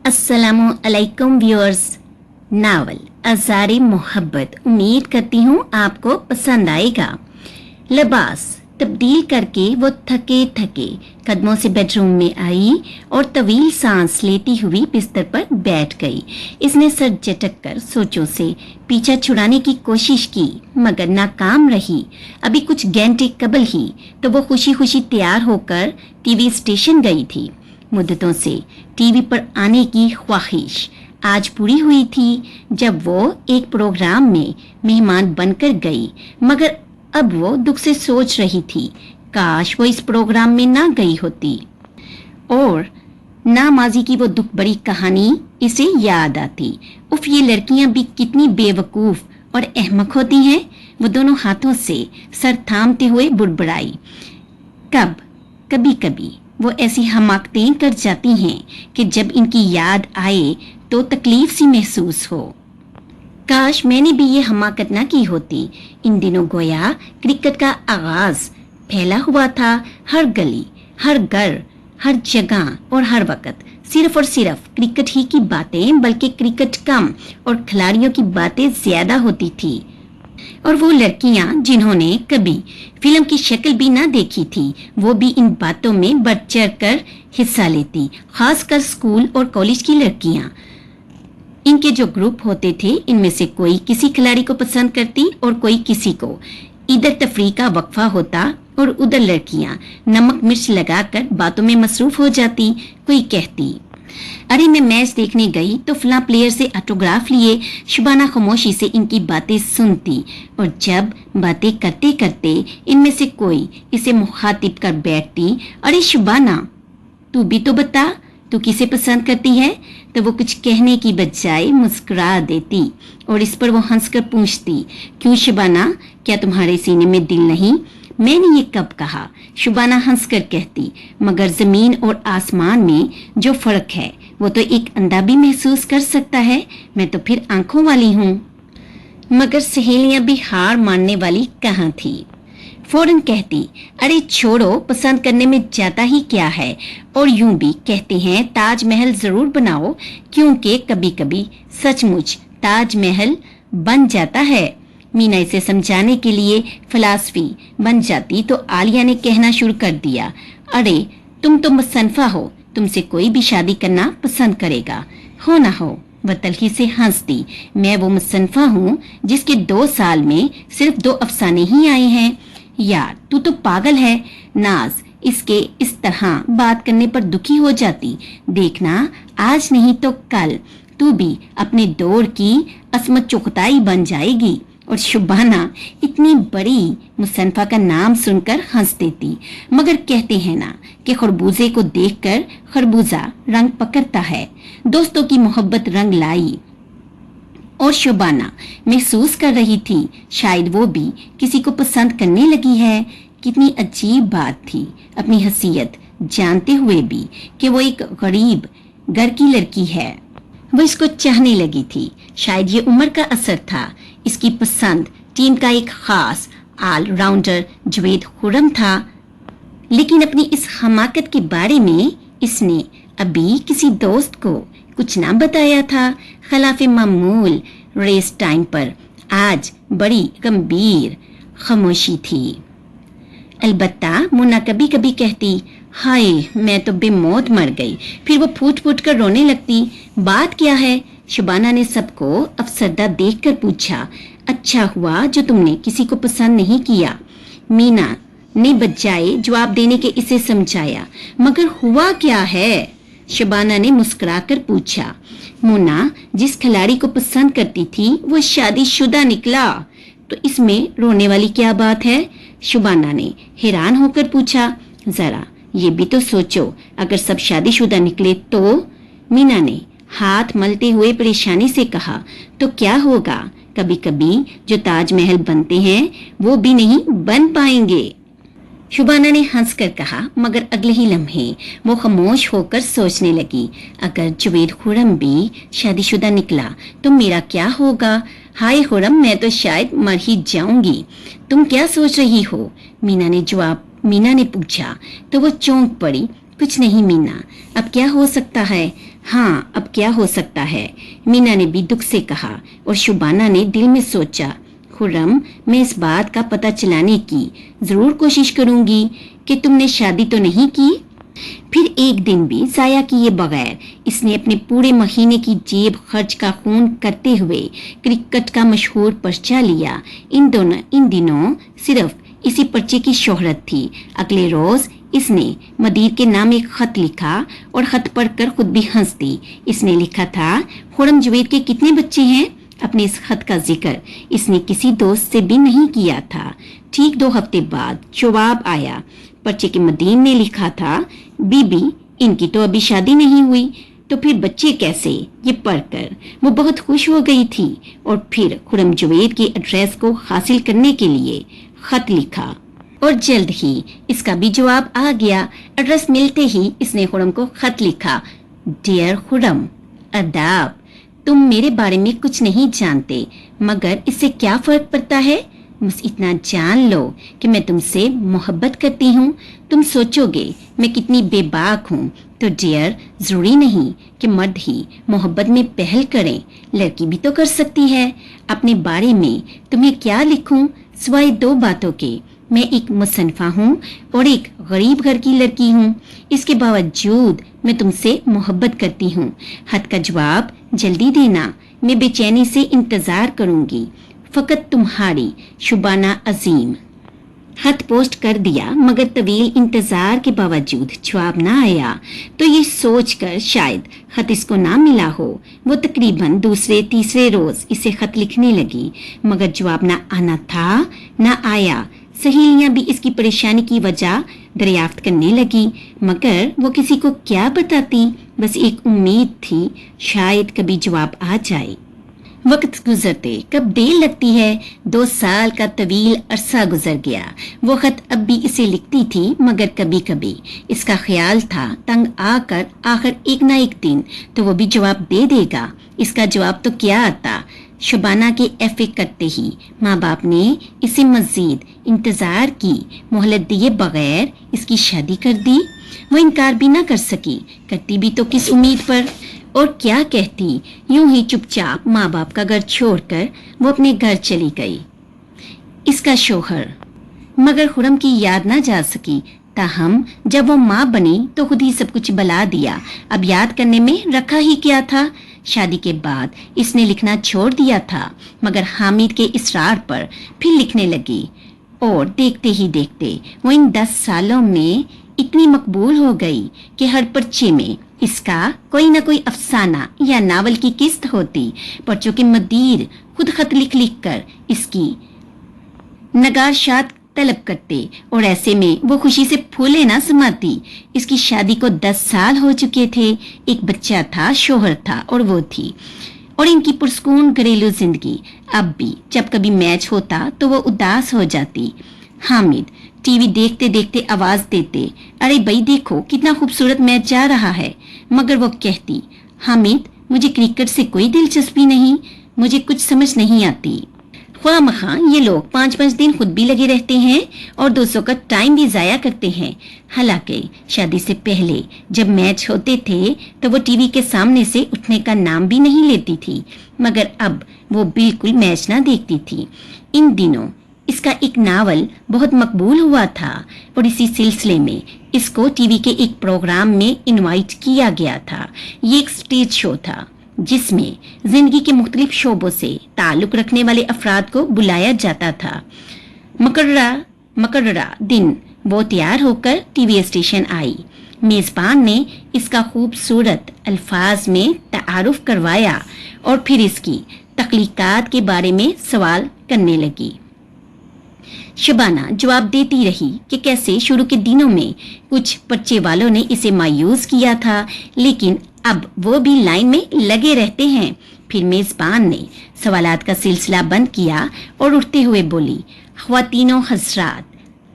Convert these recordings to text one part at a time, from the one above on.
अस्सलामु अलैकुम viewers. Novel अज़ारे मोहब्बत, उम्मीद करती हूँ आपको पसंद आएगा। लिबास तब्दील करके वो थके थके कदमों से बेडरूम में आई और तवील सांस लेती हुई बिस्तर पर बैठ गई। इसने सर झटक कर सोचों से पीछा छुड़ाने की कोशिश की मगर नाकाम रही। अभी कुछ घंटे कबल ही तो वो खुशी खुशी तैयार होकर टीवी स्टेशन गई थी। मुद्दतों से टीवी पर आने की ख्वाहिश आज पूरी हुई थी जब वो एक प्रोग्राम में मेहमान बनकर गई, मगर अब वो दुख से सोच रही थी काश वो इस प्रोग्राम में ना गई होती और ना माजी की वो दुख बड़ी कहानी इसे याद आती। उफ, ये लड़कियां भी कितनी बेवकूफ और अहमक होती हैं। वो दोनों हाथों से सर थामते हुए बुड़बड़ाई। कभी कभी वो ऐसी हमाकतें कर जाती हैं कि जब इनकी याद आए तो तकलीफ सी महसूस हो। काश मैंने भी ये हमाकत ना की होती। इन दिनों गोया क्रिकेट का आगाज फैला हुआ था। हर गली, हर घर, हर जगह और हर वक्त सिर्फ और सिर्फ क्रिकेट ही की बातें, बल्कि क्रिकेट कम और खिलाड़ियों की बातें ज्यादा होती थी। और वो लड़कियां जिन्होंने कभी फिल्म की शक्ल भी ना देखी थी, वो भी इन बातों में बढ़ चढ़ कर हिस्सा लेती। खासकर स्कूल और कॉलेज की लड़कियां। इनके जो ग्रुप होते थे, इनमें से कोई किसी खिलाड़ी को पसंद करती और कोई किसी को। इधर तफरी का वक्फा होता और उधर लड़कियां नमक मिर्च लगाकर बातों में मसरूफ हो जाती। कोई कहती, अरे मैं मैच देखने गई तो फलां प्लेयर से ऑटोग्राफ लिए। शुबाना खामोशी से इनकी बातें सुनती और जब बातें करते करते इनमें से कोई इसे मुखातिब कर बैठती, अरे शुबाना तू भी तो बता, तू किसे पसंद करती है? तो वो कुछ कहने की बजाय मुस्कुरा देती और इस पर वो हंसकर पूछती, क्यों शुबाना, क्या तुम्हारे सीने में दिल नहीं? मैंने ये कब कहा? शुबाना हंसकर कहती, मगर जमीन और आसमान में जो फर्क है वो तो एक अंधा भी महसूस कर सकता है। मैं तो फिर आंखों वाली हूँ। मगर सहेलियां भी हार मानने वाली कहाँ थी। फौरन कहती, अरे छोड़ो, पसंद करने में जाता ही क्या है। और यूं भी कहते हैं ताजमहल जरूर बनाओ, क्योंकि कभी कभी सचमुच ताजमहल बन जाता है। मीना इसे समझाने के लिए फिलासफी बन जाती तो आलिया ने कहना शुरू कर दिया, अरे तुम तो मुसन्फा हो, तुमसे कोई भी शादी करना पसंद करेगा, हो ना हो। वह तलखी से हंसती, मैं वो मुसन्फा हूँ जिसके 2 साल में सिर्फ 2 अफसाने ही आए हैं। यार तू तो पागल है। नाज इसके इस तरह बात करने पर दुखी हो जाती। देखना आज नहीं तो कल तू भी अपने दौर की असमत चुगताई बन जाएगी। और शुबाना इतनी बड़ी मुसन्फा का नाम सुनकर हंस देती। मगर कहते हैं ना कि खरबूजे को देखकर खरबूजा रंग पकड़ता है। दोस्तों की मोहब्बत रंग लाई और शुबाना महसूस कर रही थी शायद वो भी किसी को पसंद करने लगी है। कितनी अजीब बात थी, अपनी हैसियत जानते हुए भी कि वो एक गरीब घर की लड़की है, वो इसको चाहने लगी थी। शायद ये उम्र का असर था। इसकी पसंद टीम का एक खास ऑलराउंडर जवेद खुर्रम था, लेकिन अपनी इस हमाकत के बारे में इसने अभी किसी दोस्त को कुछ ना बताया था। खिलाफे मामूल रेस टाइम पर आज बड़ी गंभीर खामोशी थी। अलबत्ता मुन्ना कभी कभी कहती, हाय मैं तो बेमौत मर गई। फिर वो फूट फूट कर रोने लगती। बात क्या है? शुबाना ने सबको अफसरदा देखकर पूछा, अच्छा हुआ जो तुमने किसी को पसंद नहीं किया। मीना ने बजाय जवाब देने के इसे समझाया, मगर हुआ क्या है? शुबाना ने मुस्कुराकर पूछा। मुन्ना जिस खिलाड़ी को पसंद करती थी वो शादीशुदा निकला, तो इसमें रोने वाली क्या बात है? शुबाना ने हैरान होकर पूछा, जरा ये भी तो सोचो, अगर सब शादीशुदा निकले तो? मीना ने हाथ मलते हुए परेशानी से कहा, तो क्या होगा? कभी कभी जो ताजमहल बनते हैं वो भी नहीं बन पाएंगे। शुबाना ने हंसकर कहा, मगर अगले ही लम्हे वो खामोश होकर सोचने लगी, अगर जवेद खुर्रम भी शादीशुदा निकला तो मेरा क्या होगा? हाय खुर्रम, मैं तो शायद मर ही जाऊंगी। तुम क्या सोच रही हो? मीना ने पूछा तो वो चौंक पड़ी। कुछ नहीं मीना, अब क्या हो सकता है? हाँ, अब क्या हो सकता है, मीना ने भी दुख से कहा। और शुबाना ने दिल में सोचा, खुर्रम, मैं इस बात का पता चलाने की जरूर कोशिश करूंगी कि तुमने शादी तो नहीं की। फिर एक दिन भी जाया किए बगैर इसने अपने पूरे महीने की जेब खर्च का खून करते हुए क्रिकेट का मशहूर पर्चा लिया। इन दिनों सिर्फ इसी पर्चे की शोहरत थी। अगले रोज इसने मदीर के नाम एक खत लिखा और खत पढ़कर खुद भी हंस दी। इसने लिखा था, खुर्रम जुबैर के कितने बच्चे हैं? अपने इस खत का जिक्र इसने किसी दोस्त से भी नहीं किया था। ठीक 2 हफ्ते बाद जवाब आया। पर्चे के मदीन ने लिखा था, बीबी, इनकी तो अभी शादी नहीं हुई, तो फिर बच्चे कैसे? ये पढ़कर वो बहुत खुश हो गई थी और फिर खुर्रम जुबैर के एड्रेस को हासिल करने के लिए खत लिखा और जल्द ही इसका भी जवाब आ गया। एड्रेस मिलते ही इसने खुर्रम को खत लिखा, डियर खुर्रम, अदाब, तुम मेरे बारे में कुछ नहीं जानते, मगर इससे क्या फर्क पड़ता है? बस इतना जान लो कि मैं तुमसे मोहब्बत करती हूँ। तुम सोचोगे मैं कितनी बेबाक हूँ, तो डियर, जरूरी नहीं कि मर्द ही मोहब्बत में पहल करें, लड़की भी तो कर सकती है। अपने बारे में तुम्हें क्या लिखूं सिवाय 2 बातों के, मैं एक मुसन्फा हूँ और एक गरीब घर की लड़की हूँ। इसके बावजूद मैं तुमसे मोहब्बत करती हूँ। खत का जवाब जल्दी देना, मैं बेचैनी से इंतजार करूंगी। फकत तुम्हारी, शुबाना अजीम। खत पोस्ट कर दिया, मगर तवील इंतजार के बावजूद जवाब ना आया, तो ये सोचकर शायद खत इसको ना मिला हो, वो तकरीबन दूसरे तीसरे रोज इसे खत लिखने लगी, मगर जवाब ना आना था ना आया। सहेलियां भी इसकी परेशानी की वजह दरियाफ्त करने लगी, मगर वो किसी को क्या बताती। बस एक उम्मीद थी, शायद कभी जवाब आ जाए। वक्त गुजरते कब देर लगती है। 2 साल का तवील अरसा गुजर गया। वो खत अब भी इसे लिखती थी, मगर कभी कभी इसका ख्याल था तंग आकर आखिर एक ना एक दिन तो वो भी जवाब दे देगा। इसका जवाब तो क्या आता। शुबाना के एफए करते ही माँ बाप ने इसे मजीद इंतजार की मोहलत दिए बगैर इसकी शादी कर दी। वो इनकार भी ना कर सकी, करती भी तो किस उम्मीद पर, और क्या कहती। यूं ही चुपचाप माँ बाप का घर छोड़कर वो अपने घर चली गई। इसका शोहर, मगर खुर्रम की याद ना जा सकी। ताहम जब वो माँ बनी तो खुद ही सब कुछ बला दिया। अब याद करने में रखा ही क्या था। शादी के बाद इसने लिखना छोड़ दिया था, मगर हामिद के इसरार पर फिर लिखने लगी और देखते ही देखते वो इन 10 सालों में इतनी मकबूल हो गई कि हर पर्चे में इसका कोई ना कोई अफसाना या नावल की किस्त होती। पर्चों के मदीर खुद खत लिख लिख कर इसकी नगारशात तलब करते और ऐसे में वो खुशी से फूले ना समाती। इसकी शादी को 10 साल हो चुके थे। एक बच्चा था, शोहर था और वो थी, और इनकी पुरस्कून घरेलू जिंदगी। अब भी जब कभी मैच होता तो वो उदास हो जाती। हामिद टीवी देखते देखते आवाज देते, अरे भाई देखो कितना खूबसूरत मैच जा रहा है, मगर वो कहती, हामिद मुझे क्रिकेट से कोई दिलचस्पी नहीं, मुझे कुछ समझ नहीं आती। ख्वामखा ये लोग 5-5 दिन खुद भी लगे रहते हैं और दूसरों का टाइम भी जाया करते हैं। हालांकि शादी से पहले जब मैच होते थे तो वो टीवी के सामने से उठने का नाम भी नहीं लेती थी, मगर अब वो बिल्कुल मैच ना देखती थी। इन दिनों इसका एक नावल बहुत मकबूल हुआ था और इसी सिलसिले में इसको टीवी के एक प्रोग्राम में इनवाइट किया गया था। ये एक स्टेज शो था जिसमें जिंदगी के मुख्तलिफ शोबों से ताल्लुक रखने वाले अफराद को बुलाया जाता था। मकर्रा दिन वो तैयार होकर टीवी स्टेशन आई। मेजबान ने इसका खूबसूरत अल्फाज में तारुफ करवाया और फिर इसकी तख्लीकात के बारे में सवाल करने लगी। शबाना जवाब देती रही कि कैसे शुरू के दिनों में कुछ पर्चे वालों ने इसे मायूस किया था, लेकिन अब वो भी लाइन में लगे रहते हैं। फिर मेजबान ने सवालात का सिलसिला बंद किया और उठते हुए बोली, ख्वातीनो हजरात,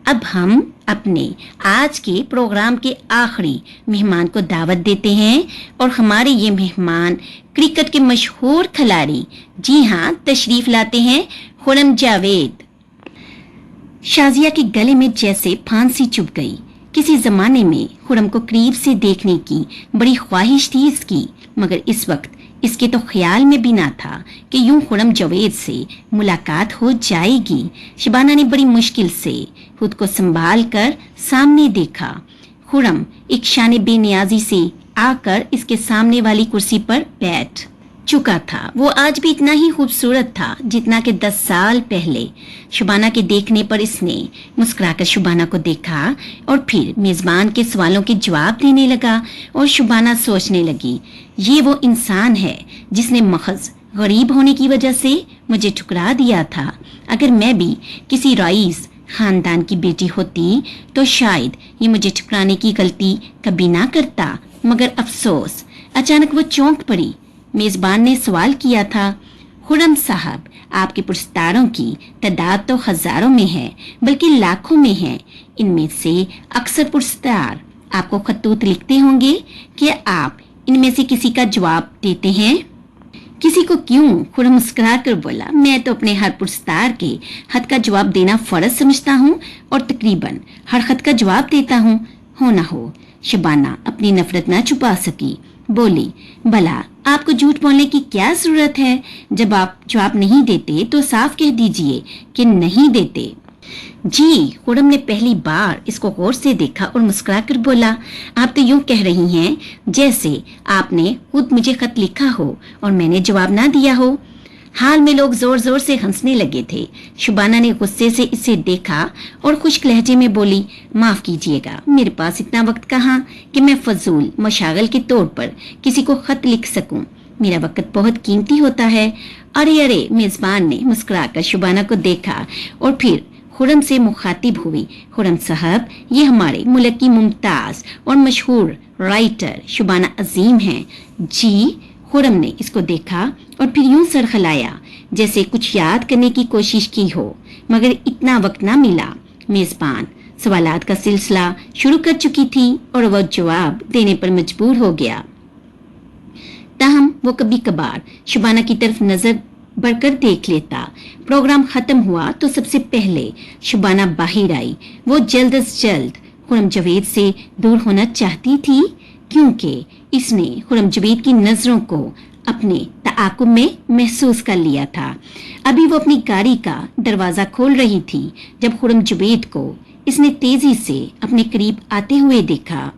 अब हम अपने आज के प्रोग्राम के आखिरी मेहमान को दावत देते हैं और हमारे ये मेहमान क्रिकेट के मशहूर खिलाड़ी, जी हाँ, तशरीफ लाते हैं खुर्रम जावेद। शाजिया के गले में जैसे फांसी चुभ गई। किसी जमाने में खुर्रम को करीब से देखने की बड़ी ख्वाहिश थी इसकी, مگر اس وقت اس کے تو خیال میں بھی نہ تھا کہ یوں خرم جوید سے ملاقات ہو جائے گی۔ شبانہ نے بڑی مشکل سے خود کو سنبھال کر سامنے دیکھا۔ خرم ایک شان بے نیازی سے آ کر اس کے سامنے والی کرسی پر بیٹھ چکا تھا۔ وہ آج بھی اتنا ہی خوبصورت تھا جتنا کہ 10 سال پہلے۔ شبانہ کے دیکھنے پر اس نے مسکرا کر شبانہ کو دیکھا اور پھر میزبان کے سوالوں کے جواب دینے لگا، اور شبانہ سوچنے لگی، یہ وہ انسان ہے جس نے محض غریب ہونے کی وجہ سے مجھے ٹھکرا دیا تھا۔ اگر میں بھی کسی رئیس خاندان کی بیٹی ہوتی تو شاید یہ مجھے ٹھکرانے کی غلطی کبھی نہ کرتا، مگر افسوس۔ اچانک وہ چونک پڑی۔ میزبان نے سوال کیا تھا، خرم صاحب، آپ کے پرستاروں کی تعداد تو ہزاروں میں ہے، بلکہ لاکھوں میں ہے۔ ان میں سے اکثر پرستار آپ کو خطوط لکھتے ہوں گے کہ آپ ان میں سے کسی کا جواب دیتے ہیں؟ کسی کو کیوں؟ خرم مسکرا کر بولا، میں تو اپنے ہر پرستار کے خط کا جواب دینا فرض سمجھتا ہوں اور تقریباً ہر خط کا جواب دیتا ہوں۔ ہو نہ ہو شبانہ اپنی نفرت نہ چھپا سکی، بولی، بھلا آپ کو جھوٹ بولنے کی کیا ضرورت ہے؟ جب آپ جواب نہیں دیتے تو صاف کہہ دیجئے کہ نہیں دیتے۔ جی، خرم نے پہلی بار اس کو غور سے دیکھا اور مسکرا کر بولا، آپ تو یوں کہہ رہی ہیں جیسے آپ نے خود مجھے خط لکھا ہو اور میں نے جواب نہ دیا ہو۔ حال میں لوگ زور زور سے ہنسنے لگے تھے۔ شبانہ نے غصے سے اسے دیکھا اور خشک لہجے میں بولی، معاف کیجیے گا، میرے پاس اتنا وقت کہاں کہ میں فضول مشاغل کے طور پر کسی کو خط لکھ سکوں۔ میرا وقت بہت قیمتی ہوتا ہے۔ ارے ارے، میزبان نے مسکرا کر شبانہ کو دیکھا اور پھر خرم سے مخاطب ہوئی، خرم صاحب، یہ ہمارے ملک کی ممتاز اور مشہور رائٹر شبانہ عظیم ہیں۔ جی، خرم نے اس کو دیکھا اور پھر یوں سر ہلایا جیسے کچھ یاد کرنے کی کوشش کی ہو، مگر اتنا وقت نہ ملا۔ میزبان سوالات کا سلسلہ شروع کر چکی تھی اور وہ جواب دینے پر مجبور ہو گیا۔ تاہم وہ کبھی کبھار شبانہ کی طرف نظر بڑھ کر دیکھ لیتا۔ پروگرام ختم ہوا تو سب سے پہلے شبانہ باہر آئی۔ وہ جلد از جلد خرم جوید سے دور ہونا چاہتی تھی، کیونکہ اس نے خرم جوید کی نظروں کو اپنے تعاقب میں محسوس کر لیا تھا۔ ابھی وہ اپنی گاڑی کا دروازہ کھول رہی تھی جب خرم جوید کو اس نے تیزی سے اپنے قریب آتے ہوئے دیکھا۔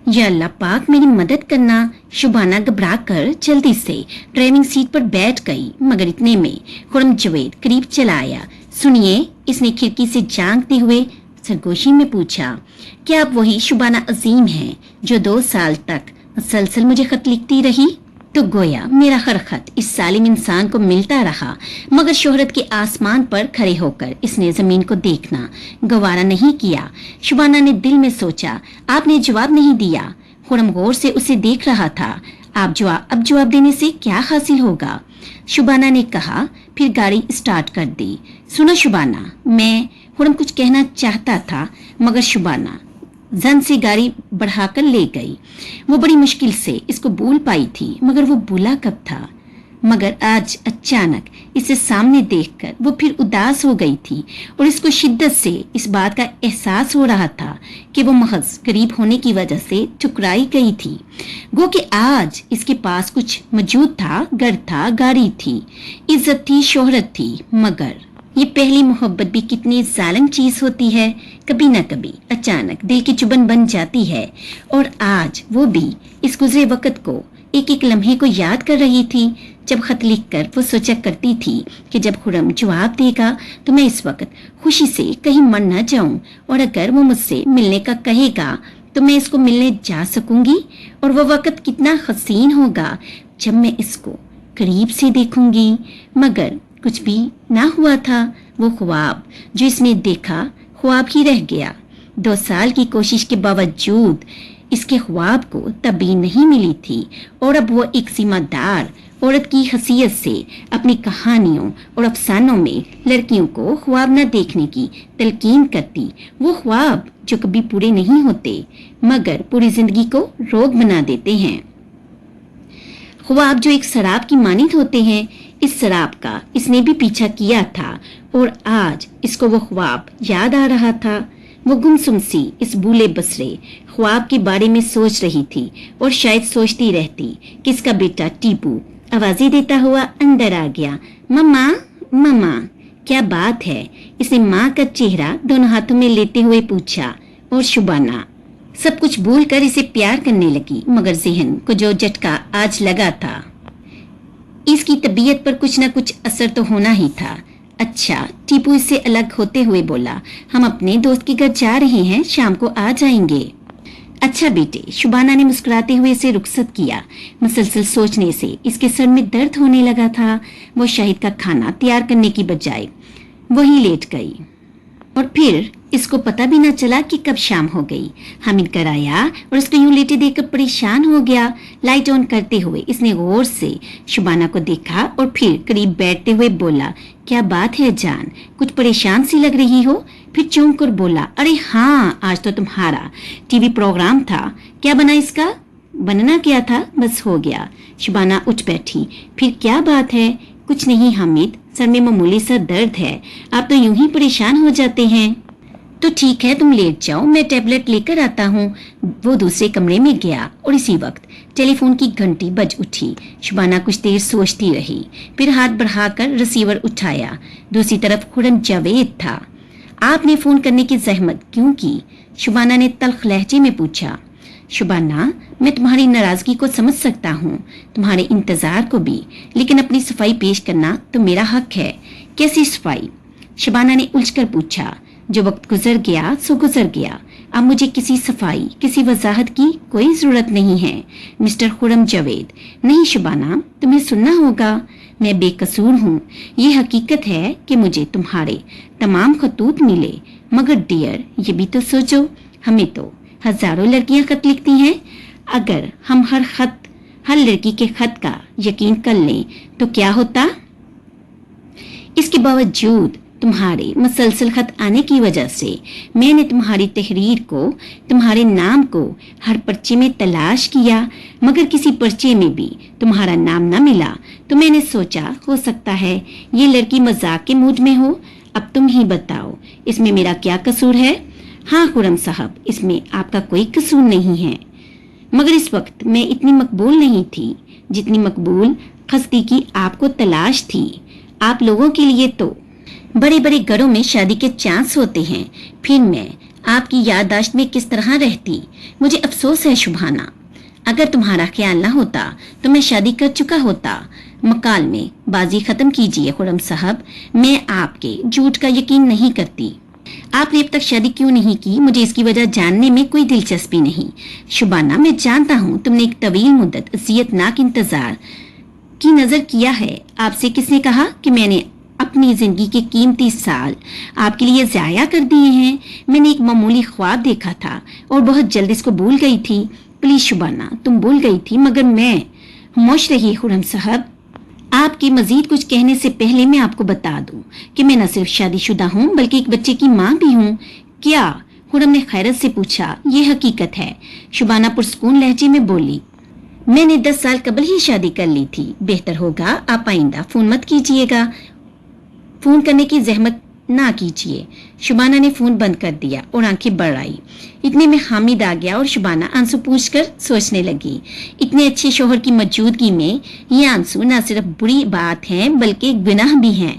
یا اللہ پاک میری مدد کرنا، شبانہ گھبرا کر جلدی سے ڈرائیونگ سیٹ پر بیٹھ گئی، مگر اتنے میں خرم جوید قریب چلا آیا۔ سنیے، اس نے کھڑکی سے جھانکتے ہوئے سرگوشی میں پوچھا، کیا آپ وہی شبانہ عظیم ہیں جو 2 سال تک مسلسل مجھے خط لکھتی رہی؟ تو گویا میرا ہر خط اس ظالم انسان کو ملتا رہا، مگر شہرت کے آسمان پر کھڑے ہو کر اس نے زمین کو دیکھنا گوارا نہیں کیا۔ شبانہ نے دل میں سوچا، آپ نے جواب نہیں دیا۔ خرم غور سے اسے دیکھ رہا تھا۔ اب جواب دینے سے کیا حاصل ہوگا؟ شبانہ نے کہا، پھر گاڑی اسٹارٹ کر دی۔ سنو شبانہ، خرم کچھ کہنا چاہتا تھا، مگر شبانہ زن سے گاڑی بڑھا کر لے گئی۔ وہ بڑی مشکل سے اس کو بھول پائی تھی، مگر وہ بھولا کب تھا؟ مگر آج اچانک اسے سامنے دیکھ کر وہ پھر اداس ہو گئی تھی، اور اس کو شدت سے اس بات کا احساس ہو رہا تھا کہ وہ محض غریب ہونے کی وجہ سے ٹھکرائی گئی تھی۔ گو کہ آج اس کے پاس کچھ موجود تھا، گھر تھا، گاڑی تھی، عزت تھی، شہرت تھی، مگر یہ پہلی محبت بھی کتنی ظالم چیز ہوتی ہے، کبھی نہ کبھی اچانک دل کی چبن بن جاتی ہے۔ اور آج وہ بھی اس گزرے وقت کو، ایک ایک لمحے کو یاد کر رہی تھی۔ جب خط لکھ کر وہ سوچا کرتی تھی کہ جب خرم جواب دے گا تو میں اس وقت خوشی سے کہیں مر نہ جاؤں، اور اگر وہ مجھ سے ملنے کا کہے گا تو میں اس کو ملنے جا سکوں گی، اور وہ وقت کتنا حسین ہوگا جب میں اس کو قریب سے دیکھوں گی۔ مگر کچھ بھی نہ ہوا تھا۔ وہ خواب جو اس نے دیکھا خواب ہی رہ گیا۔ 2 سال کی کوشش کے باوجود اس کے خواب کو تبدیلی نہیں ملی تھی، اور اب وہ ایک ذمہ دار عورت کی حیثیت سے اپنی کہانیوں اور افسانوں میں لڑکیوں کو خواب نہ دیکھنے کی تلقین کرتی۔ وہ خواب جو کبھی پورے نہیں ہوتے، مگر پوری زندگی کو روگ بنا دیتے ہیں۔ خواب جو ایک سراب کی مانند ہوتے ہیں، اس سراب کا اس نے بھی پیچھا کیا تھا، اور آج اس کو وہ خواب یاد آ رہا تھا۔ وہ گمسم سی اس بھولے بسرے ख्वाब के बारे में सोच रही थी और शायद सोचती रहती कि इसका बेटा टीपू आवाजें देता हुआ अंदर आ गया। मम्मा, मम्मा, क्या बात है? इसने माँ का चेहरा दोनों हाथों में लेते हुए पूछा और शुबाना सब कुछ भूलकर इसे प्यार करने लगी। मगर ज़हन को जो झटका आज लगा था, इसकी तबीयत पर कुछ न कुछ असर तो होना ही था। अच्छा, टीपू इससे अलग होते हुए बोला, हम अपने दोस्त के घर जा रहे हैं, शाम को आ जाएंगे। अच्छा बेटे, शुबाना ने मुस्कुराते हुए इसे रुखसत किया। मुसलसल सोचने से इसके सर में दर्द होने लगा था। वो शाहिद का खाना तैयार करने की बजाय वहीं लेट गई और फिर इसको पता भी न चला कि कब शाम हो गई। हामिद घर आया और उसको यूं लेटे देखकर परेशान हो गया। लाइट ऑन करते हुए इसने गौर से शुबाना को देखा और फिर करीब बैठते हुए बोला, क्या बात है जान, कुछ परेशान सी लग रही हो? फिर चौंक कर बोला, अरे हाँ, आज तो तुम्हारा टीवी प्रोग्राम था, क्या बना इसका? बनना क्या था, बस हो गया। शुबाना उठ बैठी। फिर क्या बात है? कुछ नहीं हामिद, सर में मामूली सा दर्द है। आप तो यूं ही परेशान हो जाते हैं। तो ठीक है, तुम लेट जाओ, मैं टैबलेट लेकर आता हूँ। वो दूसरे कमरे में गया और इसी वक्त टेलीफोन की घंटी बज उठी। शुबाना कुछ देर सोचती रही, फिर हाथ बढ़ाकर रिसीवर उठाया। दूसरी तरफ खुरम जावेद था। आपने फोन करने की जहमत क्यों की? शुबाना ने तल्ख लहजे में पूछा। शुबाना, मैं तुम्हारी नाराजगी को समझ सकता हूँ, तुम्हारे इंतजार को भी, लेकिन अपनी सफाई पेश करना तो मेरा हक है। कैसी सफाई? शुबाना ने उलझकर पूछा। जो वक्त गुजर गया सो गुजर गया, अब मुझे किसी सफाई, किसी वजाहत की कोई जरूरत नहीं है। मिस्टर खुरम जावेद। नहीं शुबाना, तुम्हें सुनना होगा, मैं बेकसूर हूँ। ये हकीकत है कि मुझे तुम्हारे तमाम खतूत मिले, मगर डियर, ये भी तो सोचो, हमें तो हजारों लड़कियां खत लिखती हैं। अगर हम हर लड़की के खत का यकीन कर लें तो क्या होता? इसके बावजूद तुम्हारे मुसलसल खत आने की वजह से मैंने तुम्हारी तहरीर को, तुम्हारे नाम को हर पर्चे में तलाश किया, मगर किसी पर्चे में भी तुम्हारा नाम न मिला। तो मैंने सोचा हो सकता है ये लड़की मजाक के मूड में हो। अब तुम ही बताओ, इसमें मेरा क्या कसूर है? हाँ खुरम साहब, इसमें आपका कोई कसूर नहीं है, मगर इस वक्त मैं इतनी मकबूल नहीं थी जितनी मकबूल खस्ती की आपको तलाश थी। आप लोगों के लिए तो बड़े बड़े घरों में शादी के चांस होते हैं, फिर मैं आपकी याददाश्त में किस तरह रहती? मुझे अफसोस है शुभाना, अगर तुम्हारा ख्याल न होता तो मैं शादी कर चुका होता। मकाल में बाजी खत्म कीजिए खुरम साहब, मैं आपके झूठ का यकीन नहीं करती। आपने अब तक शादी क्यों नहीं की, मुझे इसकी वजह जानने में कोई दिलचस्पी नहीं। शुबाना, मैं जानता हूँ तुमने एक तवील मुद्दत अज़ियतनाक इंतजार की नजर किया है। आपसे किसने कहा कि मैंने अपनी जिंदगी के कीमती साल आपके लिए ज़ाया कर दिए हैं? मैंने एक मामूली ख्वाब देखा था और बहुत जल्द इसको भूल गई थी। प्लीज शुबाना, तुम भूल गई थी, मगर मैं खामोश रही। खुरम साहब, आपके मजीद कुछ कहने से पहले मैं आपको बता दूं कि मैं न सिर्फ शादीशुदा हूं बल्कि एक बच्चे की मां भी हूं। क्या? खुरम ने खैरत से पूछा। ये हकीकत है, शुबाना पुरसकून लहजे में बोली। मैंने 10 साल कबल ही शादी कर ली थी। बेहतर होगा आप आइंदा फोन मत कीजिएगा, फोन करने की जहमत ना कीजिए। शुबाना ने फोन बंद कर दिया और आंखें बढ़ आई। इतने में हामिद आ गया और शुबाना आंसू पूछकर सोचने लगी, इतने अच्छे शोहर की मौजूदगी में ये आंसू न सिर्फ बुरी बात है बल्कि एक गुनाह भी है।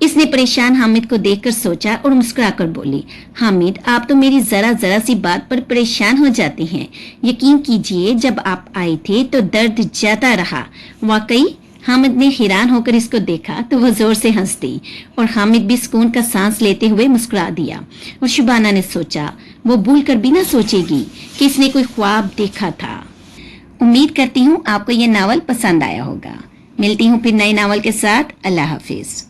इसने परेशान हामिद को देखकर सोचा और मुस्कुराकर बोली, हामिद, आप तो मेरी जरा जरा सी बात पर परेशान हो जाते हैं। यकीन कीजिए, जब आप आए थे तो दर्द ज्यादा रहा। वाकई? हामिद ने हैरान होकर इसको देखा तो वह जोर से हंस दी और हामिद भी सुकून का सांस लेते हुए मुस्कुरा दिया। और शुबाना ने सोचा, वो भूल कर भी ना सोचेगी कि इसने कोई ख्वाब देखा था। उम्मीद करती हूँ आपको ये नावल पसंद आया होगा। मिलती हूँ फिर नए नावल के साथ। अल्लाह हाफिज।